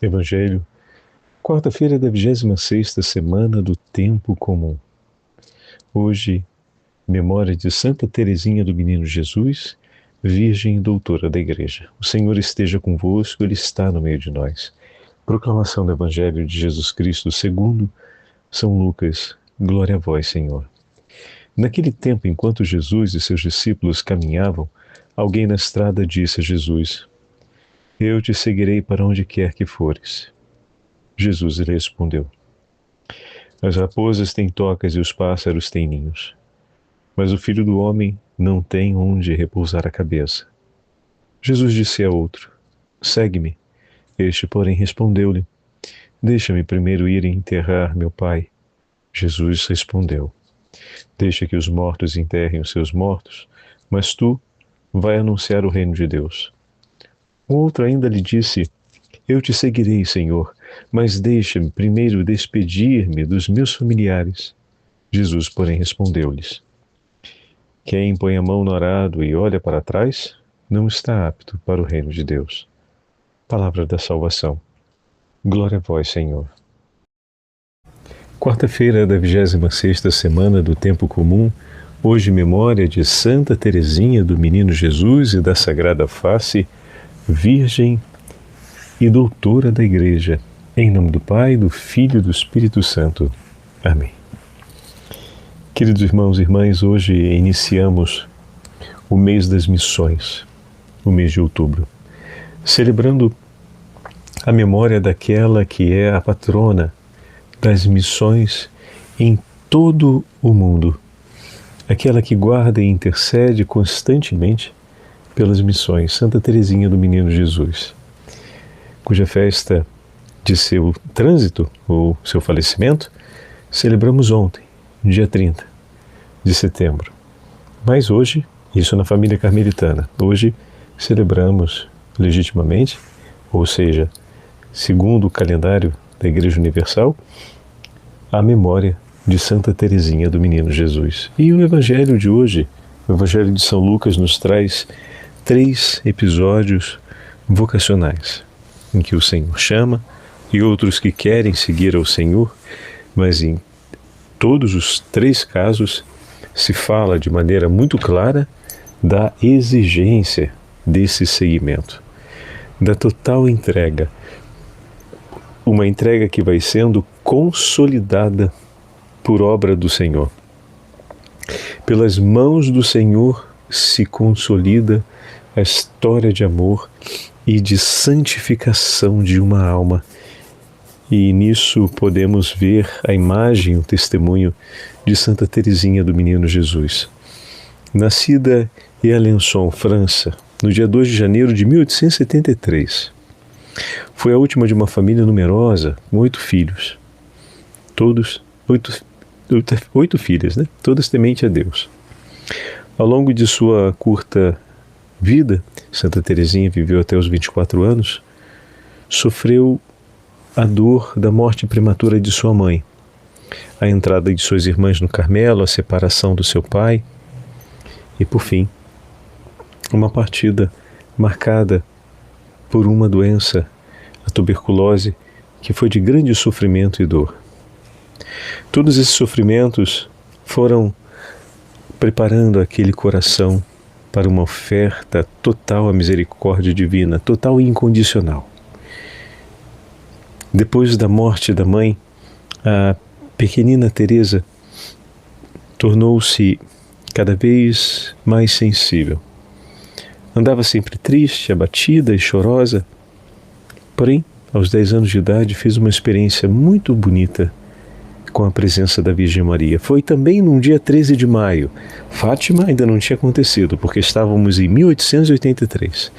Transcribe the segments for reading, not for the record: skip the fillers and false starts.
Evangelho, quarta-feira da 26ª semana do Tempo Comum. Hoje, memória de Santa Teresinha do Menino Jesus, Virgem e Doutora da Igreja. O Senhor esteja convosco, Ele está no meio de nós. Proclamação do Evangelho de Jesus Cristo segundo São Lucas. Glória a vós, Senhor. Naquele tempo, enquanto Jesus e seus discípulos caminhavam, alguém na estrada disse a Jesus: Eu te seguirei para onde quer que fores. Jesus lhe respondeu: As raposas têm tocas e os pássaros têm ninhos, mas o Filho do Homem não tem onde repousar a cabeça. Jesus disse a outro: Segue-me. Este, porém, respondeu-lhe: Deixa-me primeiro ir enterrar meu pai. Jesus respondeu: Deixa que os mortos enterrem os seus mortos, mas tu vai anunciar o reino de Deus. O outro ainda lhe disse: Eu te seguirei, Senhor, mas deixa-me primeiro despedir-me dos meus familiares. Jesus, porém, respondeu-lhes: Quem põe a mão no arado e olha para trás, não está apto para o reino de Deus. Palavra da salvação. Glória a vós, Senhor. Quarta-feira da 26ª semana do Tempo Comum, hoje memória de Santa Teresinha do Menino Jesus e da Sagrada Face, Virgem e Doutora da Igreja. Em nome do Pai, do Filho e do Espírito Santo. Amém. Queridos irmãos e irmãs, hoje iniciamos o mês das missões, o mês de outubro, celebrando a memória daquela que é a patrona das missões em todo o mundo, aquela que guarda e intercede constantemente pelas missões, Santa Teresinha do Menino Jesus, cuja festa de seu trânsito ou seu falecimento celebramos ontem, dia 30 de setembro. Mas hoje, isso na família carmelitana, hoje celebramos legitimamente, ou seja, segundo o calendário da Igreja Universal, a memória de Santa Teresinha do Menino Jesus. E o Evangelho de hoje, o Evangelho de São Lucas, nos traz 3 episódios vocacionais, em que o Senhor chama e outros que querem seguir ao Senhor, mas em todos os 3 casos se fala de maneira muito clara da exigência desse seguimento, da total entrega, uma entrega que vai sendo consolidada por obra do Senhor. Pelas mãos do Senhor se consolida a história de amor e de santificação de uma alma. E nisso podemos ver a imagem, o testemunho de Santa Teresinha do Menino Jesus. Nascida em Alençon, França, no dia 2 de janeiro de 1873. Foi a última de uma família numerosa, com 8 filhos. Todos, 8 filhas, né? Todas temente a Deus. Ao longo de sua curta vida, Santa Teresinha viveu até os 24 anos, sofreu a dor da morte prematura de sua mãe, a entrada de suas irmãs no Carmelo, a separação do seu pai e, por fim, uma partida marcada por uma doença, a tuberculose, que foi de grande sofrimento e dor. Todos esses sofrimentos foram preparando aquele coração para uma oferta total à misericórdia divina, total e incondicional. Depois da morte da mãe, a pequenina Teresa tornou-se cada vez mais sensível. Andava sempre triste, abatida e chorosa. Porém, aos 10 anos de idade, fez uma experiência muito bonita com a presença da Virgem Maria. Foi também num dia 13 de maio. Fátima ainda não tinha acontecido, porque estávamos em 1883.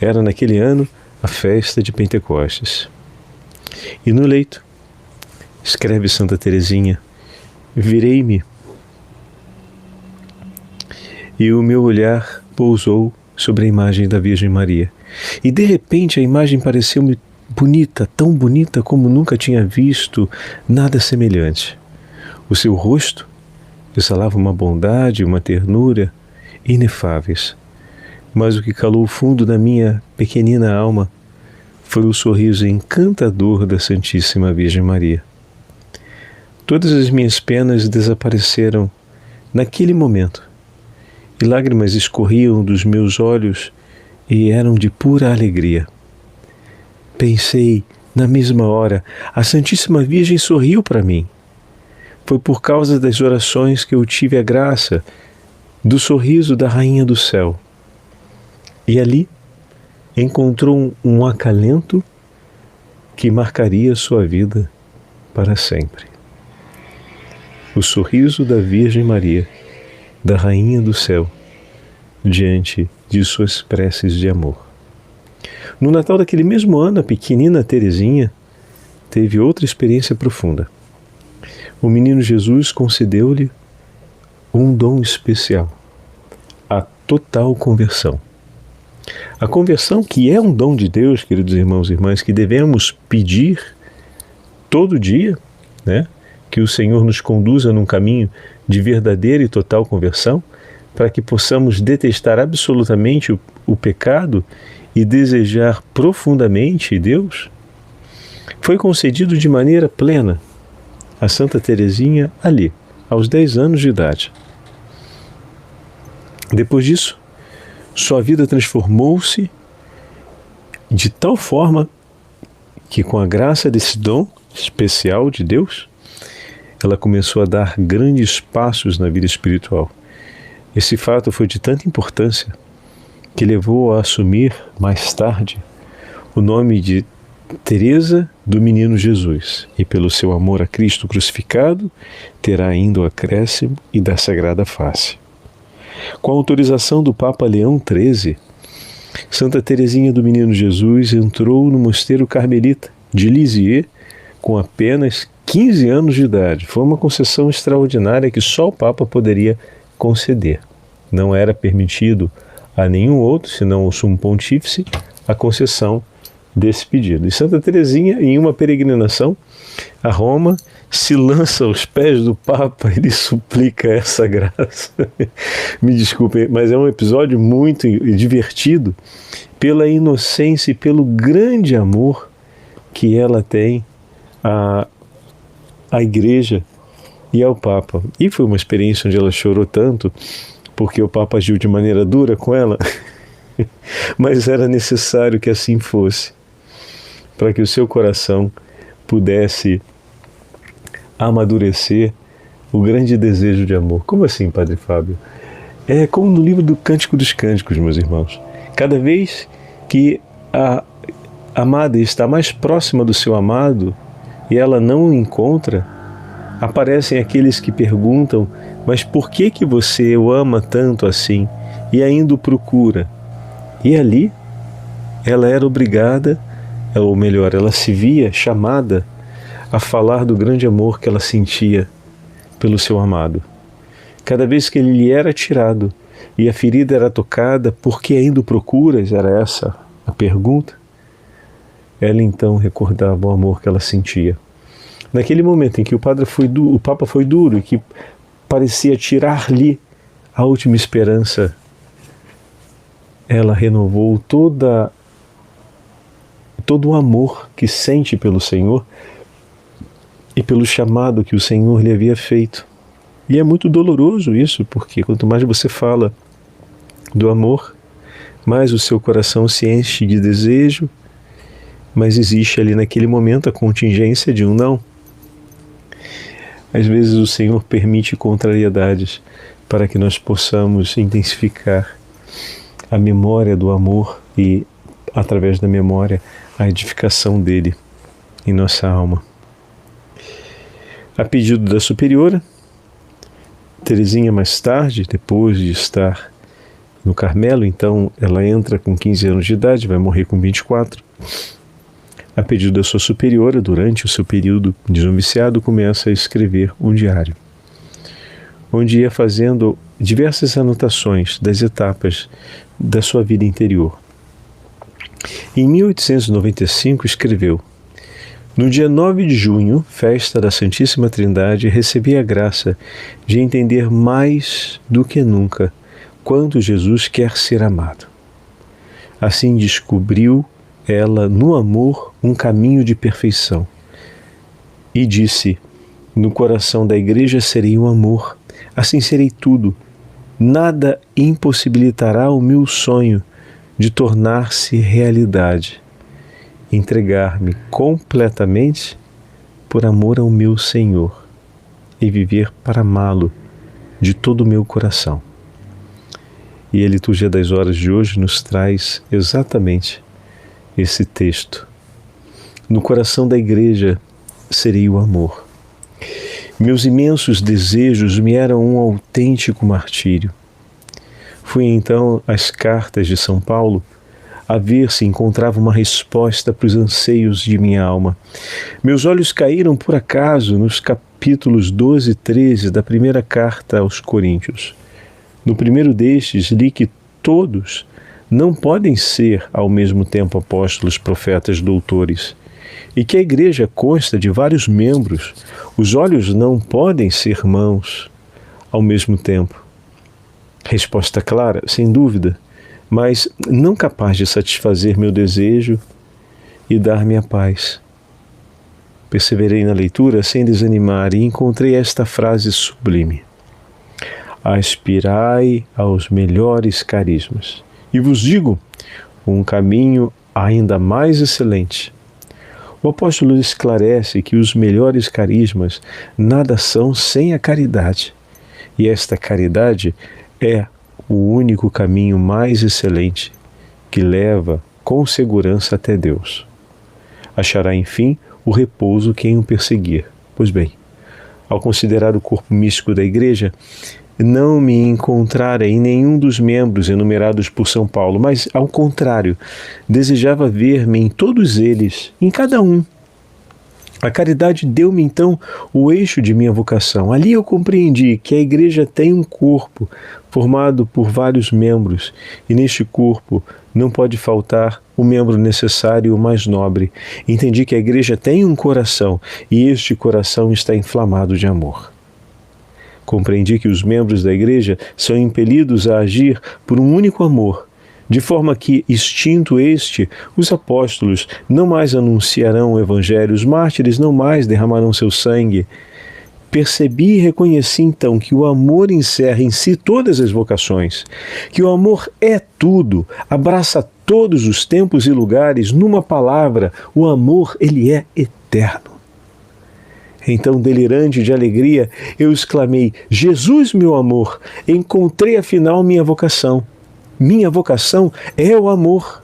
Era naquele ano a festa de Pentecostes. E no leito, escreve Santa Teresinha, virei-me e o meu olhar pousou sobre a imagem da Virgem Maria. E de repente a imagem pareceu-me bonita, tão bonita como nunca tinha visto nada semelhante. O seu rosto exalava uma bondade e uma ternura inefáveis. Mas o que calou o fundo da minha pequenina alma foi o sorriso encantador da Santíssima Virgem Maria. Todas as minhas penas desapareceram naquele momento, e lágrimas escorriam dos meus olhos e eram de pura alegria. Pensei, na mesma hora, a Santíssima Virgem sorriu para mim. Foi por causa das orações que eu tive a graça do sorriso da Rainha do Céu. E ali encontrou um acalento que marcaria sua vida para sempre. O sorriso da Virgem Maria, da Rainha do Céu, diante de suas preces de amor. No Natal daquele mesmo ano, a pequenina Teresinha teve outra experiência profunda. O menino Jesus concedeu-lhe um dom especial, a total conversão. A conversão, que é um dom de Deus, queridos irmãos e irmãs, que devemos pedir todo dia, né? Que o Senhor nos conduza num caminho de verdadeira e total conversão, para que possamos detestar absolutamente o pecado e desejar profundamente Deus, foi concedido de maneira plena a Santa Teresinha ali, aos 10 anos de idade. Depois disso, sua vida transformou-se de tal forma que, com a graça desse dom especial de Deus, ela começou a dar grandes passos na vida espiritual. Esse fato foi de tanta importância que levou a assumir, mais tarde, o nome de Teresa do Menino Jesus, e pelo seu amor a Cristo crucificado, terá ainda o acréscimo e da Sagrada Face. Com a autorização do Papa Leão XIII, Santa Teresinha do Menino Jesus entrou no mosteiro carmelita de Lisieux com apenas 15 anos de idade. Foi uma concessão extraordinária que só o Papa poderia conceder. Não era permitido a nenhum outro, senão o Sumo Pontífice, a concessão desse pedido. E Santa Teresinha, em uma peregrinação a Roma, se lança aos pés do Papa e lhe suplica essa graça. Me desculpem, mas é um episódio muito divertido pela inocência e pelo grande amor que ela tem à Igreja e ao Papa. E foi uma experiência onde ela chorou tanto, porque o Papa agiu de maneira dura com ela, mas era necessário que assim fosse, para que o seu coração pudesse amadurecer o grande desejo de amor. Como assim, Padre Fábio? É como no livro do Cântico dos Cânticos, meus irmãos. Cada vez que a amada está mais próxima do seu amado e ela não o encontra, aparecem aqueles que perguntam: mas por que você o ama tanto assim e ainda o procura? E ali ela era obrigada, ou melhor, ela se via chamada a falar do grande amor que ela sentia pelo seu amado. Cada vez que ele lhe era tirado e a ferida era tocada, por que ainda o procuras? Era essa a pergunta. Ela então recordava o amor que ela sentia. Naquele momento em que o Papa foi duro e que parecia tirar-lhe a última esperança, ela renovou todo o amor que sente pelo Senhor e pelo chamado que o Senhor lhe havia feito. E é muito doloroso isso, porque quanto mais você fala do amor, mais o seu coração se enche de desejo, mas existe ali naquele momento a contingência de um não. Às vezes o Senhor permite contrariedades para que nós possamos intensificar a memória do amor e, através da memória, a edificação dele em nossa alma. A pedido da superiora, Teresinha mais tarde, depois de estar no Carmelo, então ela entra com 15 anos de idade, vai morrer com 24. A pedido da sua superiora, durante o seu período de noviciado, começa a escrever um diário, onde ia fazendo diversas anotações das etapas da sua vida interior. Em 1895 escreveu: no dia 9 de junho, festa da Santíssima Trindade, recebi a graça de entender mais do que nunca quanto Jesus quer ser amado. Assim descobriu ela no amor um caminho de perfeição. E disse: no coração da igreja serei o amor, assim serei tudo. Nada impossibilitará o meu sonho de tornar-se realidade. Entregar-me completamente por amor ao meu Senhor e viver para amá-lo de todo o meu coração. E a liturgia das horas de hoje nos traz exatamente esse texto. No coração da igreja serei o amor. Meus imensos desejos me eram um autêntico martírio. Fui então às cartas de São Paulo a ver se encontrava uma resposta para os anseios de minha alma. Meus olhos caíram por acaso nos capítulos 12 e 13 da primeira carta aos Coríntios. No primeiro destes, li que todos não podem ser ao mesmo tempo apóstolos, profetas, doutores, e que a igreja consta de vários membros. Os olhos não podem ser mãos ao mesmo tempo. Resposta clara, sem dúvida, mas não capaz de satisfazer meu desejo e dar-me a paz. Perseverei na leitura sem desanimar e encontrei esta frase sublime: aspirai aos melhores carismas. E vos digo, um caminho ainda mais excelente. O apóstolo esclarece que os melhores carismas nada são sem a caridade. E esta caridade é o único caminho mais excelente que leva com segurança até Deus. Achará, enfim, o repouso quem o perseguir. Pois bem, ao considerar o corpo místico da igreja, não me encontrara em nenhum dos membros enumerados por São Paulo, mas, ao contrário, desejava ver-me em todos eles, em cada um. A caridade deu-me, então, o eixo de minha vocação. Ali eu compreendi que a igreja tem um corpo formado por vários membros, e neste corpo não pode faltar o membro necessário, o mais nobre. Entendi que a igreja tem um coração, e este coração está inflamado de amor. Compreendi que os membros da igreja são impelidos a agir por um único amor, de forma que, extinto este, os apóstolos não mais anunciarão o evangelho, os mártires não mais derramarão seu sangue. Percebi e reconheci então que o amor encerra em si todas as vocações, que o amor é tudo, abraça todos os tempos e lugares. Numa palavra, o amor, ele é eterno. Então, delirante de alegria, eu exclamei: Jesus, meu amor, encontrei afinal minha vocação. Minha vocação é o amor.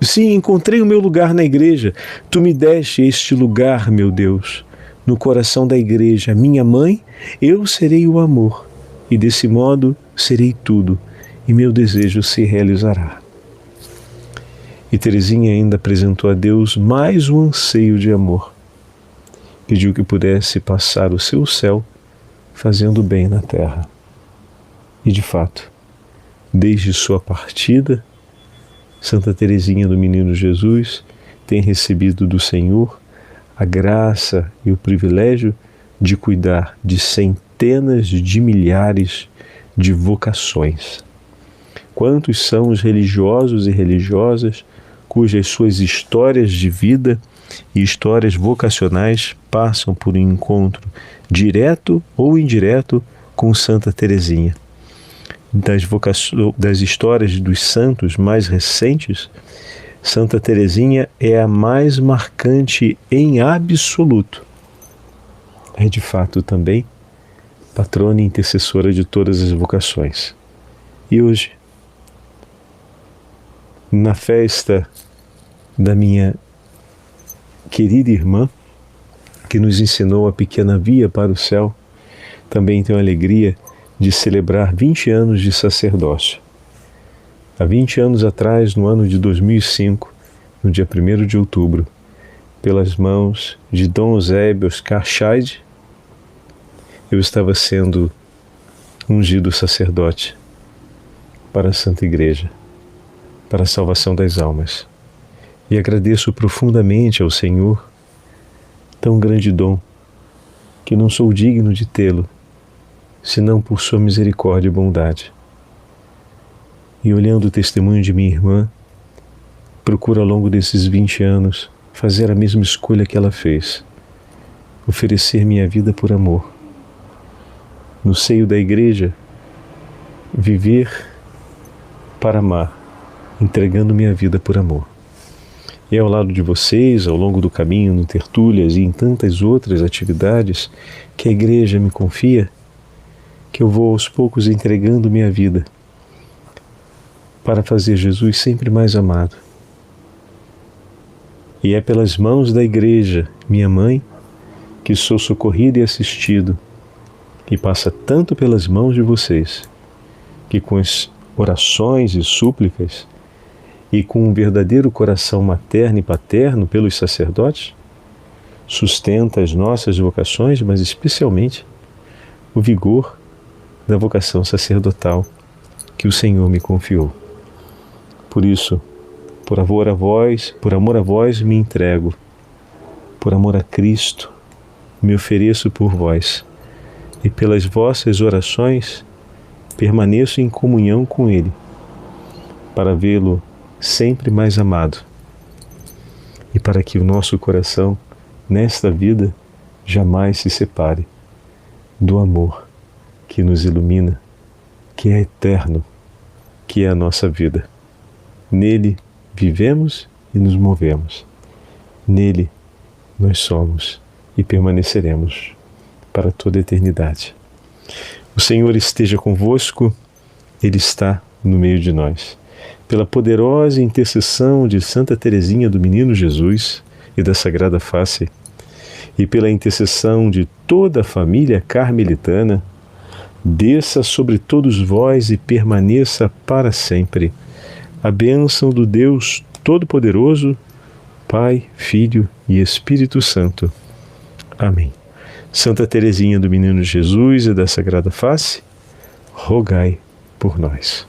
Sim, encontrei o meu lugar na igreja. Tu me deste este lugar, meu Deus. No coração da igreja, minha mãe, eu serei o amor. E desse modo serei tudo, e meu desejo se realizará. E Teresinha ainda apresentou a Deus mais um anseio de amor. Pediu que pudesse passar o seu céu fazendo bem na terra. E de fato, desde sua partida, Santa Teresinha do Menino Jesus tem recebido do Senhor a graça e o privilégio de cuidar de centenas de milhares de vocações. Quantos são os religiosos e religiosas cujas suas histórias de vida e histórias vocacionais passam por um encontro direto ou indireto com Santa Teresinha. Das histórias dos santos mais recentes, Santa Teresinha é a mais marcante em absoluto. É de fato também patrona e intercessora de todas as vocações. E hoje, na festa da minha querida irmã, que nos ensinou a pequena via para o céu, também tenho a alegria de celebrar 20 anos de sacerdócio. Há 20 anos atrás, no ano de 2005, no dia 1º de outubro, pelas mãos de Dom Eusébio Oscar Scheid, eu estava sendo ungido sacerdote para a Santa Igreja, para a salvação das almas. E agradeço profundamente ao Senhor tão grande dom, que não sou digno de tê-lo, senão por sua misericórdia e bondade. E olhando o testemunho de minha irmã, procuro ao longo desses 20 anos fazer a mesma escolha que ela fez, oferecer minha vida por amor. No seio da igreja, viver para amar, entregando minha vida por amor. E ao lado de vocês, ao longo do caminho, no tertúlias e em tantas outras atividades que a igreja me confia, que eu vou aos poucos entregando minha vida para fazer Jesus sempre mais amado. E é pelas mãos da igreja, minha mãe, que sou socorrido e assistido, e passa tanto pelas mãos de vocês, que com as orações e súplicas, e com um verdadeiro coração materno e paterno pelos sacerdotes, sustenta as nossas vocações, mas especialmente o vigor da vocação sacerdotal que o Senhor me confiou. Por isso, por amor a vós me entrego, por amor a Cristo me ofereço por vós, e pelas vossas orações permaneço em comunhão com Ele, para vê-lo sempre mais amado, e para que o nosso coração, nesta vida, jamais se separe do amor que nos ilumina, que é eterno, que é a nossa vida. Nele vivemos e nos movemos. Nele nós somos e permaneceremos para toda a eternidade. O Senhor esteja convosco, Ele está no meio de nós. Pela poderosa intercessão de Santa Teresinha do Menino Jesus e da Sagrada Face, e pela intercessão de toda a família carmelitana, desça sobre todos vós e permaneça para sempre a bênção do Deus Todo-Poderoso, Pai, Filho e Espírito Santo. Amém. Santa Teresinha do Menino Jesus e da Sagrada Face, rogai por nós.